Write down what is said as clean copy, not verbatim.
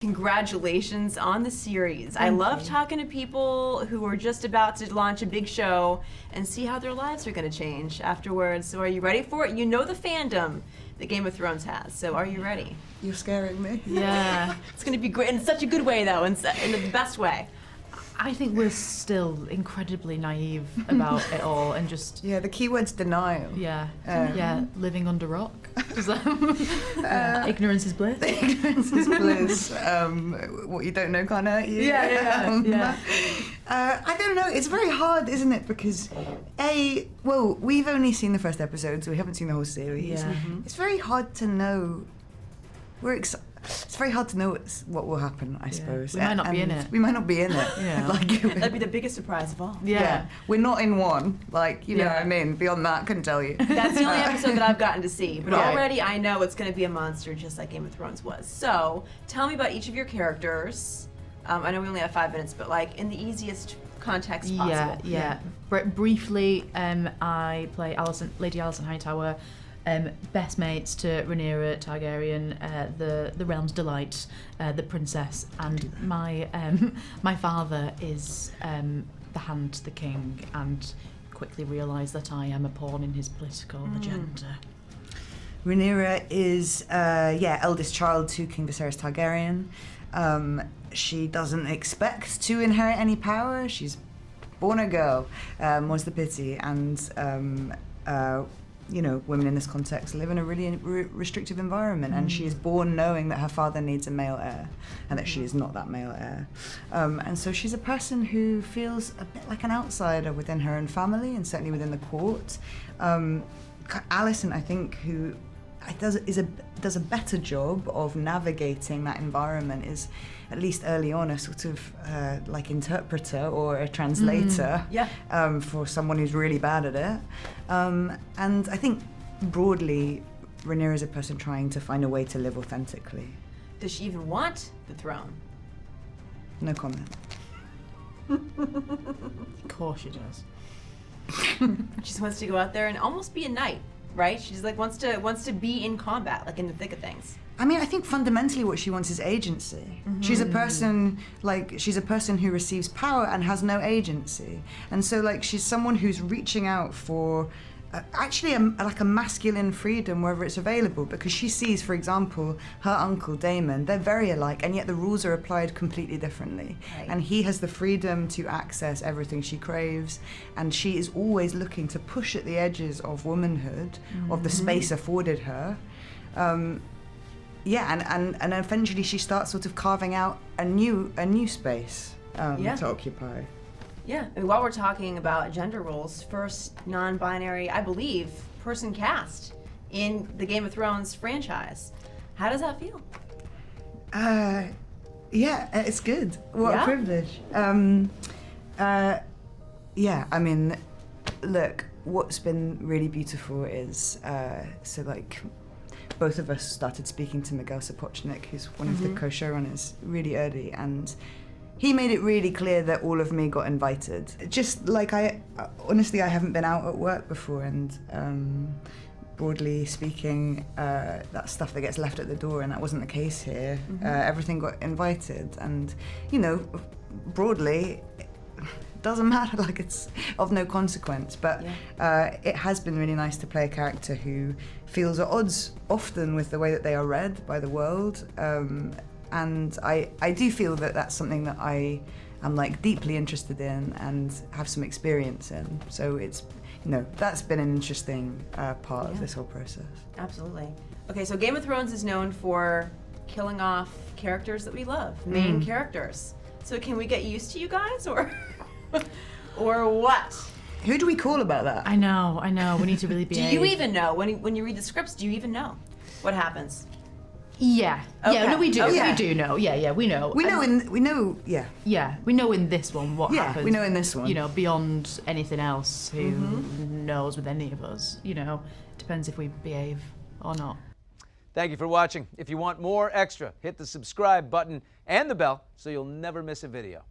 Congratulations on the series. I love talking to people who are just about to launch a big show and see how their lives are going to change afterwards. So are you ready for it? You know the fandom that Game of Thrones has, so are you ready? You're scaring me. Yeah. It's going to be great in such a good way, though, in the best way. I think we're still incredibly naive about it all and just... Yeah, the keyword's denial. Yeah, living under rock. Ignorance is bliss. Ignorance is bliss. What you don't know can't hurt you. Yeah. I don't know, it's very hard, isn't it? Because, we've only seen the first episode, so we haven't seen the whole series. Yeah. It's very hard to know. It's very hard to know what will happen, I suppose. We might not be in it. We might not be in it. Yeah. That'd be the biggest surprise of all. Yeah. We're not in one. You know what I mean? Beyond that, couldn't tell you. That's the only episode that I've gotten to see. But already I know it's going to be a monster just like Game of Thrones was. So, tell me about each of your characters. I know we only have 5 minutes, but in the easiest context possible. Yeah. Briefly, I play Lady Alicent Hightower. Best mates to Rhaenyra Targaryen, the realm's delight, the princess, and my father is the hand to the king, and quickly realise that I am a pawn in his political agenda. Rhaenyra is eldest child to King Viserys Targaryen. She doesn't expect to inherit any power. She's born a girl, was the pity, and women in this context live in a really restrictive environment, and she is born knowing that her father needs a male heir, and that she is not that male heir. And so she's a person who feels a bit like an outsider within her own family, and certainly within the court. Alicent, I think, who does a better job of navigating that environment, is at least early on a sort of interpreter or a translator for someone who's really bad at it. And I think broadly, Rhaenyra is a person trying to find a way to live authentically. Does she even want the throne? No comment. Of course she does. She just wants to go out there and almost be a knight. Right? She's wants to be in combat, in the thick of things. I mean, I think fundamentally what she wants is agency. She's a person who receives power and has no agency. And so she's someone who's reaching out for actually a masculine freedom wherever it's available, because she sees, for example, her uncle Daemon, they're very alike, and yet the rules are applied completely differently. Right. And he has the freedom to access everything she craves, and she is always looking to push at the edges of womanhood, of the space afforded her. And eventually she starts sort of carving out a new space to occupy. Yeah, I mean, while we're talking about gender roles, first non-binary, I believe, person cast in the Game of Thrones franchise. How does that feel? It's good. What a privilege. I mean, look, what's been really beautiful is, both of us started speaking to Miguel Sapochnik, who's one of the co-showrunners, really early, and he made it really clear that all of me got invited. Just honestly, I haven't been out at work before, and broadly speaking, that's stuff that gets left at the door, and that wasn't the case here. Everything got invited, and broadly, it doesn't matter, it's of no consequence, but it has been really nice to play a character who feels at odds often with the way that they are read by the world. And I do feel that that's something that I am deeply interested in and have some experience in. So it's, that's been an interesting part of this whole process. Absolutely. Okay, so Game of Thrones is known for killing off characters that we love, main characters. So can we get used to you guys, or what? Who do we call about that? I know. We need to really be. Do you even know when you read the scripts? Do you even know what happens? Yeah. Okay. Yeah, no, we do. Okay. We do know. Yeah, we know. We know in this one what happens. Yeah, we know in this one. Beyond anything else, who knows with any of us, depends if we behave or not. Thank you for watching. If you want more extra, hit the subscribe button and the bell so you'll never miss a video.